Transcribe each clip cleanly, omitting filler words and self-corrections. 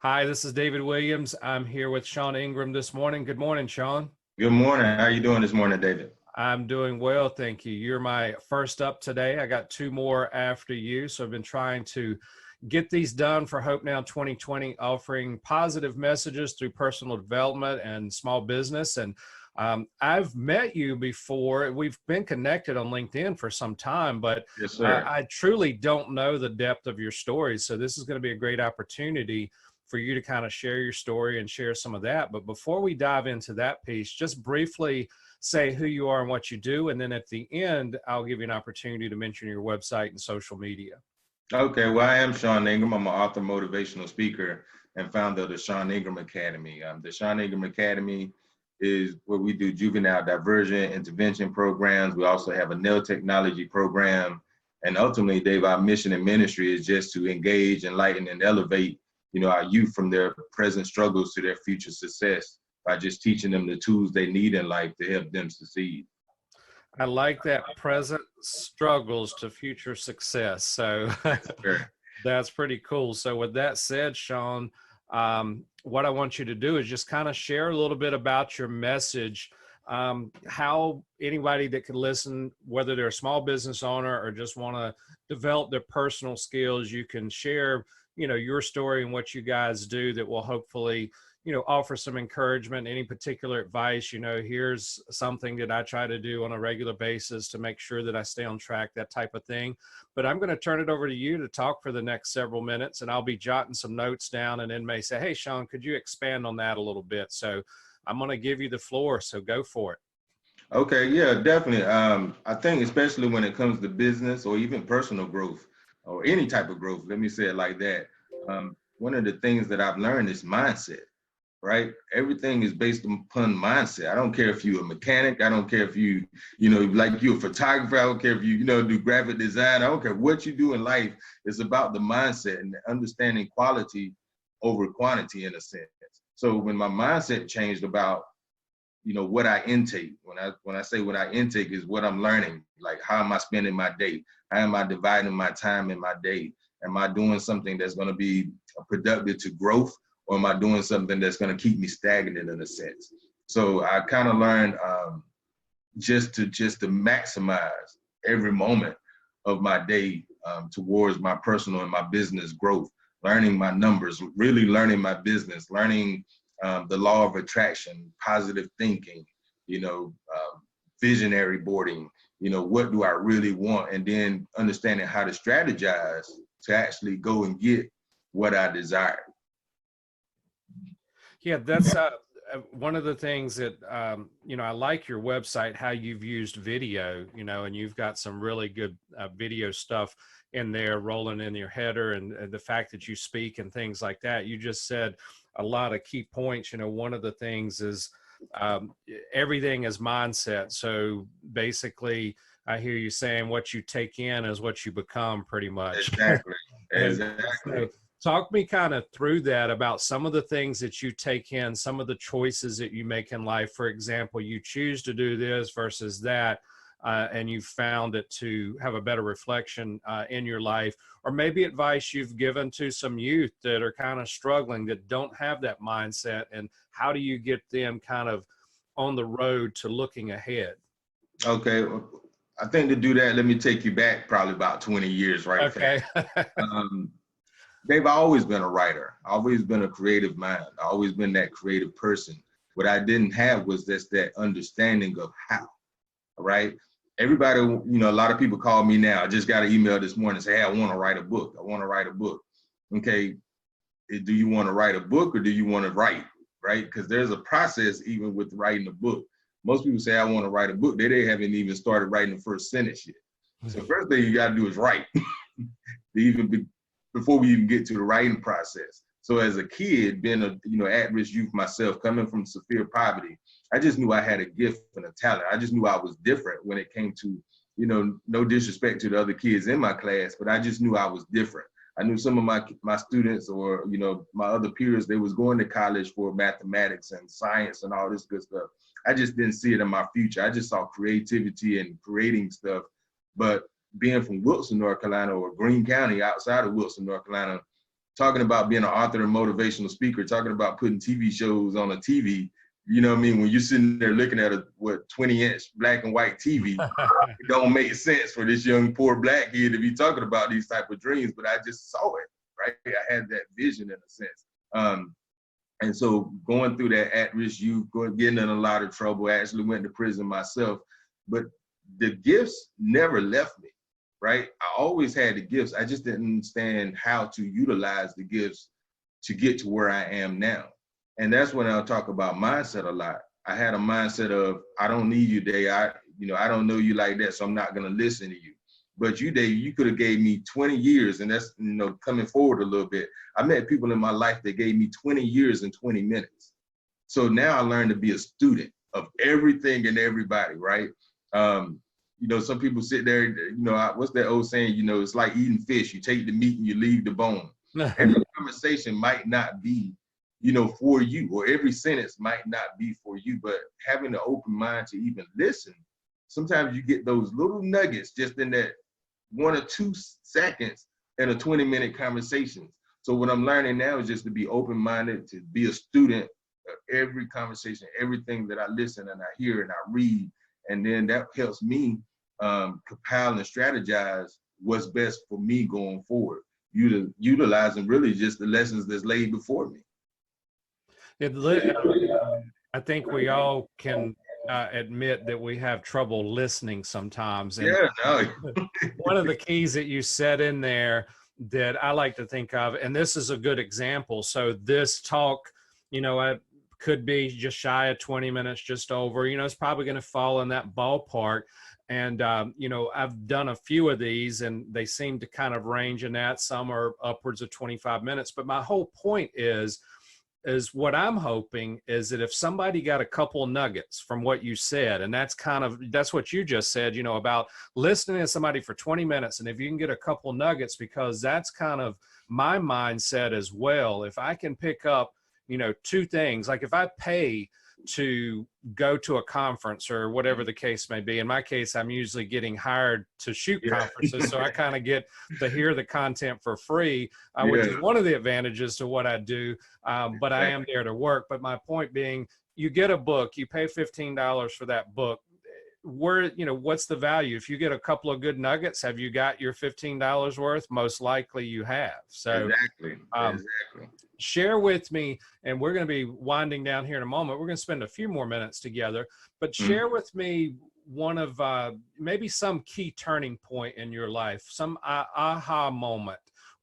Hi, this is David Williams. I'm here with Sean Ingram this morning. Good morning, Sean. Good morning. How you doing this morning, David? I'm doing well, thank you. You're my first up today. I got two more after you, so I've been trying to get these done for Hope Now 2020, offering positive messages through personal development and small business. And I've met you before. We've been connected on LinkedIn for some time, but Yes, sir. I truly don't know the depth of your stories. So this is going to be a great opportunity for you to kind of share your story and share some of that. But before we dive into that piece, just briefly say who you are and what you do. And then at the end, I'll give you an opportunity to mention your website and social media. Okay, well, I am Sean Ingram. I'm an author, motivational speaker, and founder of the Sean Ingram Academy. The Sean Ingram Academy is where we do juvenile diversion intervention programs. We also have a nail technology program. And ultimately, Dave, our mission and ministry is just to engage, enlighten, and elevate, our youth from their present struggles to their future success by just teaching them the tools they need in life to help them succeed. I like that, present struggles to future success. So Sure. that's pretty cool. So with that said, Sean, what I want you to do is just kind of share a little bit about your message, how anybody that could listen, whether they're a small business owner or just want to develop their personal skills, you can share, your story and what you guys do that will hopefully offer some encouragement. Any particular advice, here's something that I try to do on a regular basis to make sure that I stay on track, that type of thing. But I'm going to turn it over to you to talk for the next several minutes, and I'll be jotting some notes down and then may say, hey, Sean, could you expand on that a little bit? So I'm going to give you the floor, so go for it. Okay, yeah, definitely. I think especially when it comes to business or even personal growth or any type of growth, let me say it like that. One of the things that I've learned is mindset, right? Everything is based upon mindset. I don't care if you're a mechanic. I don't care if like you're a photographer. I don't care if you do graphic design. I don't care what you do in life. It's about the mindset and understanding quality over quantity in a sense. So when my mindset changed about what I intake, when I say what I intake is what I'm learning, like how am I spending my day? How am I dividing my time in my day? Am I doing something that's going to be productive to growth, or am I doing something that's going to keep me stagnant in a sense? So I kind of learned just to maximize every moment of my day towards my personal and my business growth, learning my numbers, really learning my business, learning the law of attraction, positive thinking, visionary boarding, what do I really want? And then understanding how to strategize to actually go and get what I desire. Yeah, that's one of the things that, I like your website, how you've used video, and you've got some really good video stuff in there rolling in your header, and the fact that you speak and things like that. You just said a lot of key points. One of the things is everything is mindset. So basically, I hear you saying what you take in is what you become, pretty much. Exactly. So talk me kind of through that, about some of the things that you take in, some of the choices that you make in life. For example, you choose to do this versus that, and you found it to have a better reflection in your life, or maybe advice you've given to some youth that are kind of struggling, that don't have that mindset, and how do you get them kind of on the road to looking ahead? Okay. I think to do that, let me take you back probably about 20 years, right? Okay. Dave, I've always been a writer. I've always been a creative mind. I've always been that creative person. What I didn't have was just that understanding of how, right? Everybody, a lot of people call me now. I just got an email this morning and say, hey, I want to write a book. I want to write a book. Okay, do you want to write a book or do you want to write, right? Because there's a process even with writing a book. Most people say, I want to write a book. They haven't even started writing the first sentence yet. So first thing you got to do is write. Before we even get to the writing process. So as a kid, being a at-risk youth myself, coming from severe poverty, I just knew I had a gift and a talent. I just knew I was different when it came to, no disrespect to the other kids in my class, but I just knew I was different. I knew some of my students or, my other peers, they was going to college for mathematics and science and all this good stuff. I just didn't see it in my future. I just saw creativity and creating stuff. But being from Wilson, North Carolina, or Greene County outside of Wilson, North Carolina, talking about being an author and motivational speaker, talking about putting TV shows on a TV. You know what I mean? When you're sitting there looking at a 20-inch black and white TV, it don't make sense for this young poor black kid to be talking about these type of dreams. But I just saw it, right? I had that vision in a sense. And so going through that at-risk youth, getting in a lot of trouble, I actually went to prison myself. But the gifts never left me, right? I always had the gifts. I just didn't understand how to utilize the gifts to get to where I am now. And that's when I'll talk about mindset a lot. I had a mindset of, I don't need you, Dave. I don't know you like that, so I'm not gonna listen to you. But you, Dave, you could have gave me 20 years, and that's, coming forward a little bit. I met people in my life that gave me 20 years and 20 minutes. So now I learned to be a student of everything and everybody, right? Some people sit there, what's that old saying, it's like eating fish. You take the meat and you leave the bone. Every conversation might not be, for you, or every sentence might not be for you, but having an open mind to even listen, sometimes you get those little nuggets just in that 1 or 2 seconds in a 20-minute conversation. So what I'm learning now is just to be open-minded, to be a student of every conversation, everything that I listen and I hear and I read. And then that helps me compile and strategize what's best for me going forward, utilizing really just the lessons that's laid before me. I think we all can admit that we have trouble listening sometimes. And one of the keys that you said in there that I like to think of, and this is a good example. So this talk, I could be just shy of 20 minutes, just over, it's probably going to fall in that ballpark. And, I've done a few of these and they seem to kind of range in that. Some are upwards of 25 minutes. But my whole point is what I'm hoping is that if somebody got a couple nuggets from what you said, and that's what you just said, about listening to somebody for 20 minutes. And if you can get a couple nuggets, because that's kind of my mindset as well. If I can pick up, 2 things, like if I pay to go to a conference or whatever the case may be. In my case, I'm usually getting hired to shoot conferences. So I kind of get to hear the content for free, which is one of the advantages to what I do. But I am there to work. But my point being, you get a book, you pay $15 for that book. What's the value? If you get a couple of good nuggets, have you got your $15 worth? Most likely you have. So exactly. Share with me, and we're going to be winding down here in a moment. We're going to spend a few more minutes together, but share with me one of maybe some key turning point in your life, some aha moment,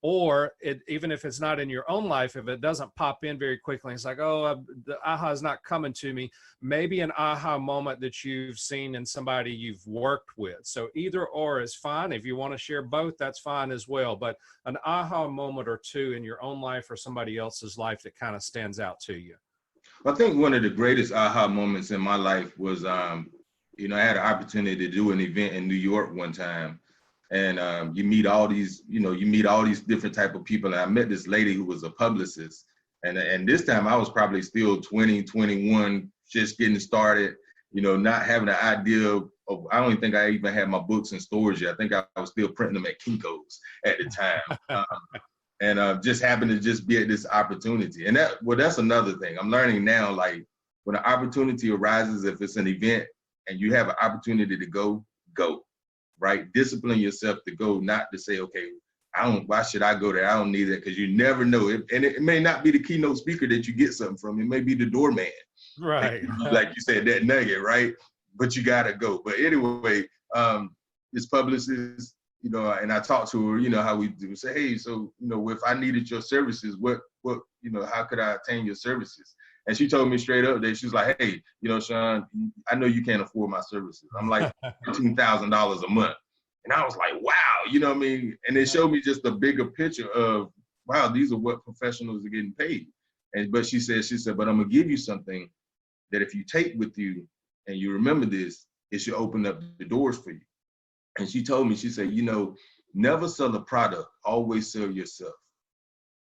or even if it's not in your own life, if it doesn't pop in very quickly, it's like, the aha is not coming to me. Maybe an aha moment that you've seen in somebody you've worked with. So either or is fine. If you want to share both, that's fine as well. But an aha moment or 2 in your own life or somebody else's life that kind of stands out to you. I think one of the greatest aha moments in my life was, I had an opportunity to do an event in New York one time. And you meet all these different type of people. And I met this lady who was a publicist. And this time I was probably still 20, 21, just getting started, not having an idea of, I don't even think I even had my books in storage yet. I think I was still printing them at Kinko's at the time. And just happened to just be at this opportunity. And that's another thing. I'm learning now, like when an opportunity arises, if it's an event and you have an opportunity to go. Right? Discipline yourself to go, not to say, okay, why should I go there? I don't need it, because you never know. It may not be the keynote speaker that you get something from. It may be the doorman. Right. Like you said, that nugget, right? But you got to go. But anyway, this publicist, and I talked to her, how we do, say, hey, so, if I needed your services, what, how could I obtain your services? And she told me straight up that she was like, hey, Sean, I know you can't afford my services. I'm like $15,000 a month. And I was like, wow, you know what I mean? And it showed me just a bigger picture of, wow, these are what professionals are getting paid. But she said, but I'm gonna give you something that if you take with you and you remember this, it should open up the doors for you. And she told me, she said, never sell a product, always sell yourself.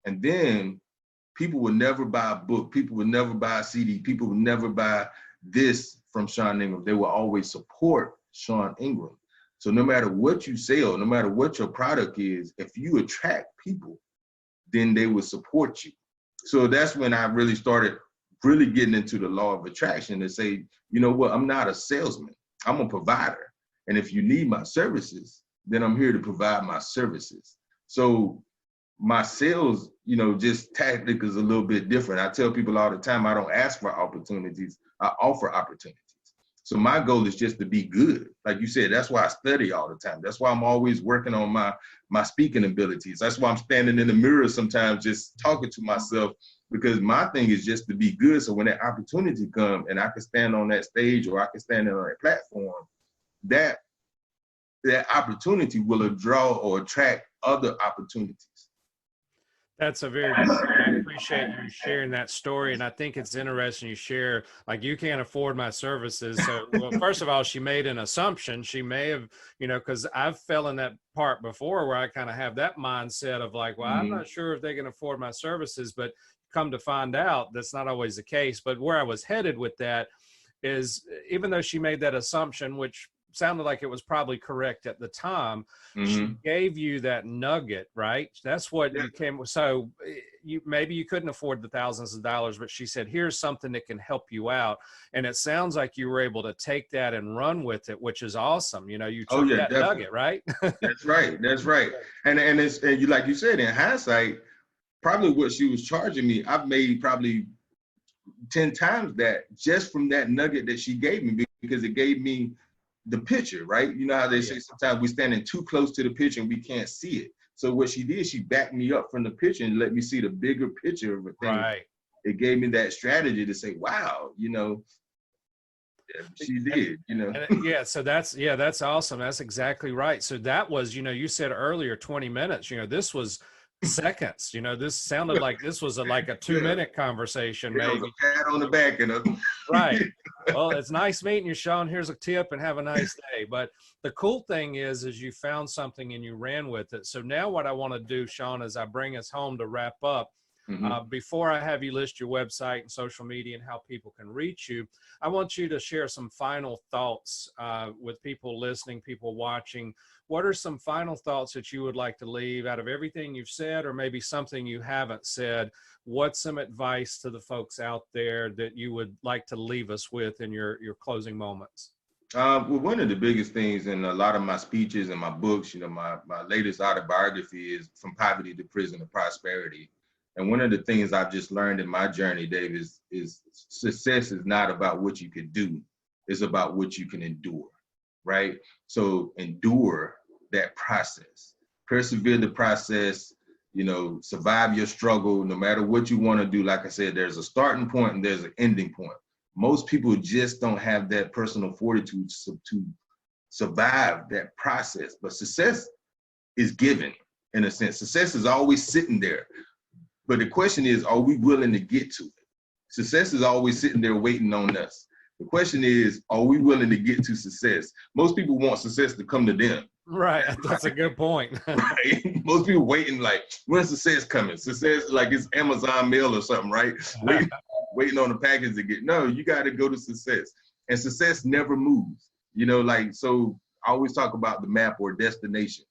And then people will never buy a book. People will never buy a CD. People will never buy this from Sean Ingram. They will always support Sean Ingram. So no matter what you sell, no matter what your product is, if you attract people then they would support you. So that's when I really started really getting into the law of attraction to say, you know what, I'm not a salesman, I'm a provider. And if you need my services, then I'm here to provide my services. So my sales, you know, just tactic is a little bit different. I tell people all the time, I don't ask for opportunities, I offer opportunities. So my goal is just to be good. Like you said, that's why I study all the time. That's why I'm always working on my speaking abilities. That's why I'm standing in the mirror sometimes just talking to myself, because my thing is just to be good. So when that opportunity comes and I can stand on that stage or I can stand on that platform, that opportunity will draw or attract other opportunities. That's a very good point. I appreciate you sharing that story. And I think it's interesting you share, like, you can't afford my services. So, well, first of all, she made an assumption. She may have, you know, because I've fell in that part before where I kind of have that mindset of like, well, I'm not sure if they can afford my services, but come to find out that's not always the case. But where I was headed with that is, even though she made that assumption, which sounded like it was probably correct at the time, she gave you that nugget, right? That's what you came with. So you, maybe you couldn't afford the thousands of dollars, but she said, here's something that can help you out. And it sounds like you were able to take that and run with it, which is awesome. You know, you took that nugget, right? That's right. That's right. And it's, and you, like you said, in hindsight, probably what she was charging me, I've made probably 10 times that just from that nugget that she gave me, because it gave me the picture, right? You know how they say sometimes we're standing too close to the picture and we can't see it. So what she did, she backed me up from the picture and let me see the bigger picture of a thing. Right. It gave me that strategy to say, wow, you know, she did, you know. Yeah, so that's awesome. That's exactly right. So that was, you know, you said earlier 20 minutes, you know, this was seconds. You know, this sounded like this was like a 2-minute conversation, maybe. It was a pat on the back, and right. Well, it's nice meeting you, Sean. Here's a tip and have a nice day. But the cool thing is you found something and you ran with it. So now what I want to do, Sean, is I bring us home to wrap up. Before I have you list your website and social media and how people can reach you, I want you to share some final thoughts with people listening, people watching. What are some final thoughts that you would like to leave out of everything you've said, or maybe something you haven't said? What's some advice to the folks out there that you would like to leave us with in your closing moments? Well, one of the biggest things in a lot of my speeches and my books, you know, my latest autobiography is From Poverty to Prison to Prosperity. And one of the things I've just learned in my journey, Dave, is success is not about what you can do. It's about what you can endure, right? So endure that process, persevere the process, you know, survive your struggle, no matter what you want to do. Like I said, there's a starting point and there's an ending point. Most people just don't have that personal fortitude to survive that process. But success is given, in a sense. Success is always sitting there. But the question is, are we willing to get to it? Success is always sitting there waiting on us. The question is, are we willing to get to success? Most people want success to come to them. Right, that's a good point. Right? Most people waiting like, when's success coming? Success, like it's Amazon mail or something, right? Waiting on the package to get, no, you got to go to success. And success never moves. You know, like, so I always talk about the map or destination.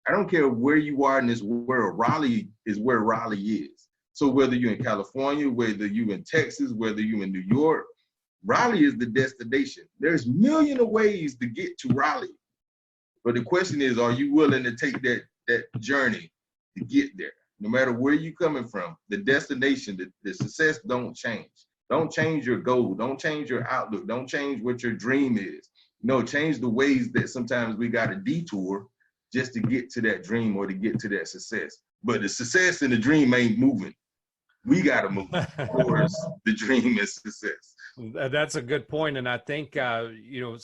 I don't care where you are in this world, Raleigh is where Raleigh is. So whether you're in California, whether you're in Texas, whether you're in New York, Raleigh is the destination. There's millions of ways to get to Raleigh. But the question is, are you willing to take that journey to get there? No matter where you're coming from, the destination, the success don't change. Don't change your goal. Don't change your outlook. Don't change what your dream is. No, change the ways that sometimes we got to detour just to get to that dream or to get to that success. But the success and the dream ain't moving. We got to move towards the dream and success. That's a good point. And I think, you know,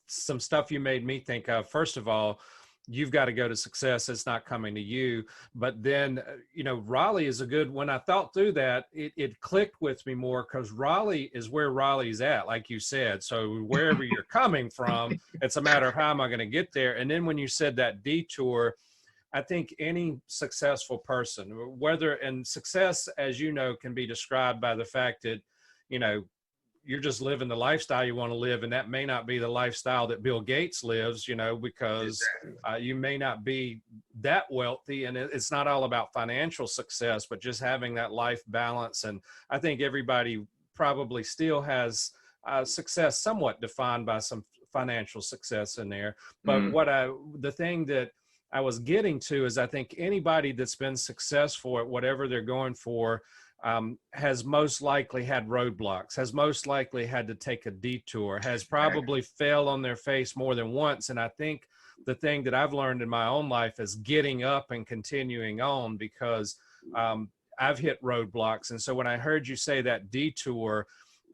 some stuff you made me think of. First of all, you've got to go to success. It's not coming to you. But then, you know, Raleigh is a good, when I thought through that, it clicked with me more, because Raleigh is where Raleigh's at, like you said. So wherever you're coming from, it's a matter of how am I going to get there. And then when you said that detour, I think any successful person, whether, and success, as you know, can be described by the fact that, you know, you're just living the lifestyle you want to live, and that may not be the lifestyle that Bill Gates lives, because you may not be that wealthy, and it's not all about financial success, but just having that life balance. And I think everybody probably still has success somewhat defined by some financial success in there. But the thing that I was getting to is, I think anybody that's been successful at whatever they're going for has most likely had roadblocks, has most likely had to take a detour, has probably fell on their face more than once. And I think the thing that I've learned in my own life is getting up and continuing on, because I've hit roadblocks. And so when I heard you say that detour,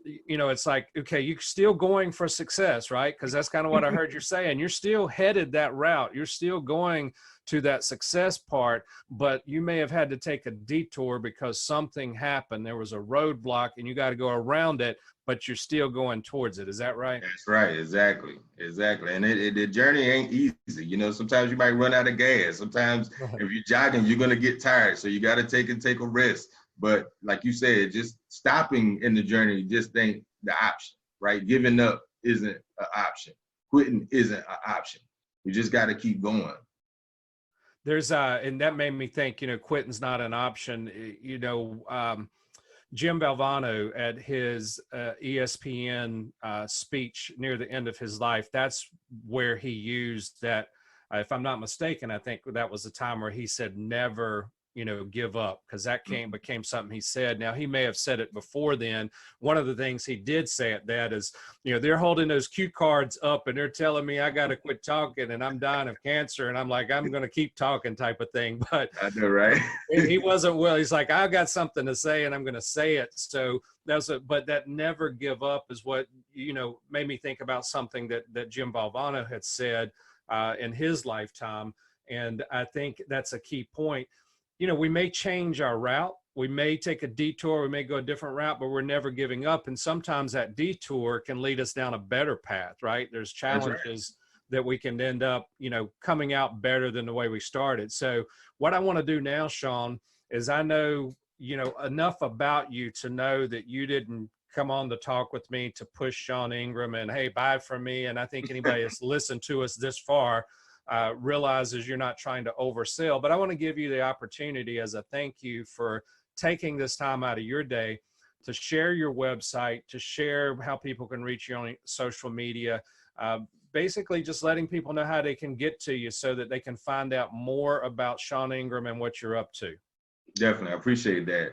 it's like, okay, you're still going for success, right? Because that's kind of what I heard you saying. You're still headed that route. You're still going to that success part, but you may have had to take a detour because something happened. There was a roadblock and you got to go around it, but you're still going towards it. Is that right? That's right. Exactly. And the journey ain't easy. Sometimes you might run out of gas. Sometimes if you're jogging, you're going to get tired. So you got to take a rest. But like you said, just stopping in the journey just ain't the option, right? Giving up isn't an option. Quitting isn't an option. You just got to keep going. There's and that made me think, quitting's not an option. Jim Valvano at his ESPN speech near the end of his life, that's where he used that. If I'm not mistaken, I think that was the time where he said, never give up, because that became something he said. Now, he may have said it before then. One of the things he did say at that is, they're holding those cue cards up and they're telling me I got to quit talking and I'm dying of cancer. And I'm like, I'm going to keep talking type of thing. But I know, right? he wasn't well. He's like, I've got something to say and I'm going to say it. So but that never give up is what, made me think about something that Jim Valvano had said in his lifetime. And I think that's a key point. We may change our route. We may take a detour. We may go a different route, but we're never giving up. And sometimes that detour can lead us down a better path, right? There's challenges that we can end up, coming out better than the way we started. So what I want to do now, Sean, is I know, enough about you to know that you didn't come on to talk with me to push Sean Ingram and, hey, buy from me. And I think anybody that's listened to us this far realizes you're not trying to oversell, but I want to give you the opportunity as a thank you for taking this time out of your day to share your website, to share how people can reach you on social media, basically just letting people know how they can get to you so that they can find out more about Sean Ingram and what you're up to. Definitely. I appreciate that.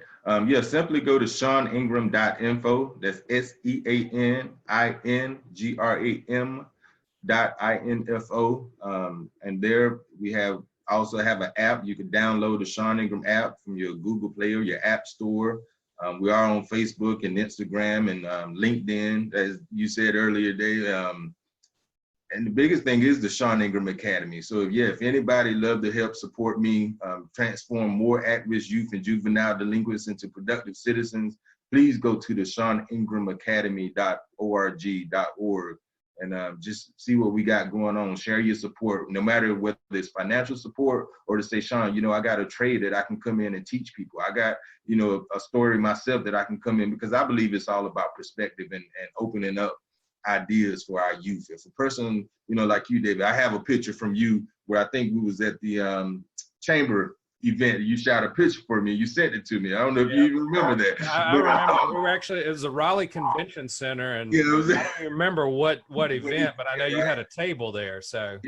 Simply go to seaningram.info. That's SEANINGRAM.info. And there we also have an app. You can download the Sean Ingram app from your Google Play or your App Store. We are on Facebook and Instagram and LinkedIn, as you said earlier, Dave. And the biggest thing is the Sean Ingram Academy. So if anybody love to help support me transform more at-risk youth and juvenile delinquents into productive citizens, please go to the SeanIngramAcademy.org and just see what we got going on. Share your support, no matter whether it's financial support or to say, Sean, I got a trade that I can come in and teach people. I got, a story myself that I can come in, because I believe it's all about perspective and opening up ideas for our youth. If a person, like you, David, I have a picture from you where I think we was at the chamber event. You shot a picture for me. You sent it to me. I don't know if you even remember that. I remember. We were actually, it was a Raleigh Convention Center, and I don't even remember what event, but I know you had a table there. So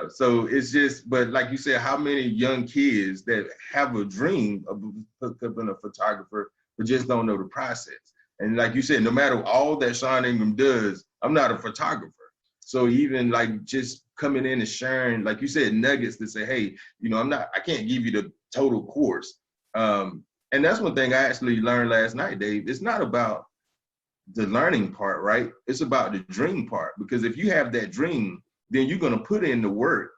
so it's just, but like you said, how many young kids that have a dream of becoming a photographer but just don't know the process? And like you said, no matter all that Sean Ingram does, I'm not a photographer. So even like just coming in and sharing, like you said, nuggets to say, hey, I can't give you the total course. And that's one thing I actually learned last night, Dave. It's not about the learning part, right? It's about the dream part. Because if you have that dream, then you're going to put in the work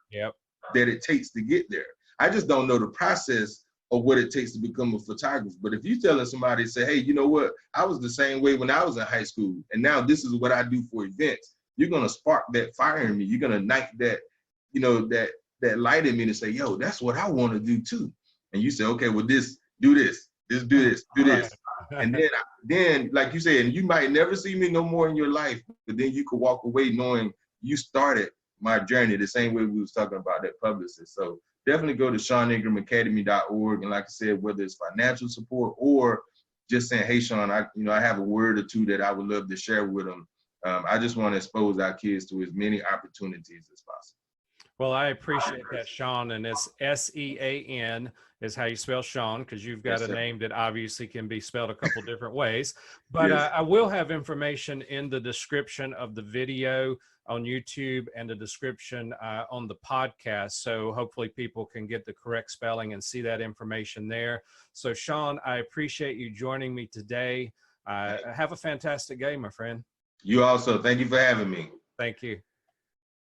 that it takes to get there. I just don't know the process of what it takes to become a photographer. But if you're telling somebody, say, hey, you know what? I was the same way when I was in high school, and now this is what I do for events. You're going to spark that fire in me. You're going to ignite that, that light in me to say, yo, that's what I want to do too. And you say, okay, well, do this. And then, like you said, and you might never see me no more in your life, but then you could walk away knowing you started my journey the same way we was talking about that publicist. So definitely go to SeanIngramAcademy.org. And like I said, whether it's financial support or just saying, hey, Sean, I have a word or two that I would love to share with them. I just want to expose our kids to as many opportunities as possible. Well, I appreciate that, Sean. And it's Sean is how you spell Sean, because you've got a name that obviously can be spelled a couple different ways. But I will have information in the description of the video on YouTube and the description on the podcast. So hopefully people can get the correct spelling and see that information there. So, Sean, I appreciate you joining me today. Have a fantastic day, my friend. You also. Thank you for having me. Thank you.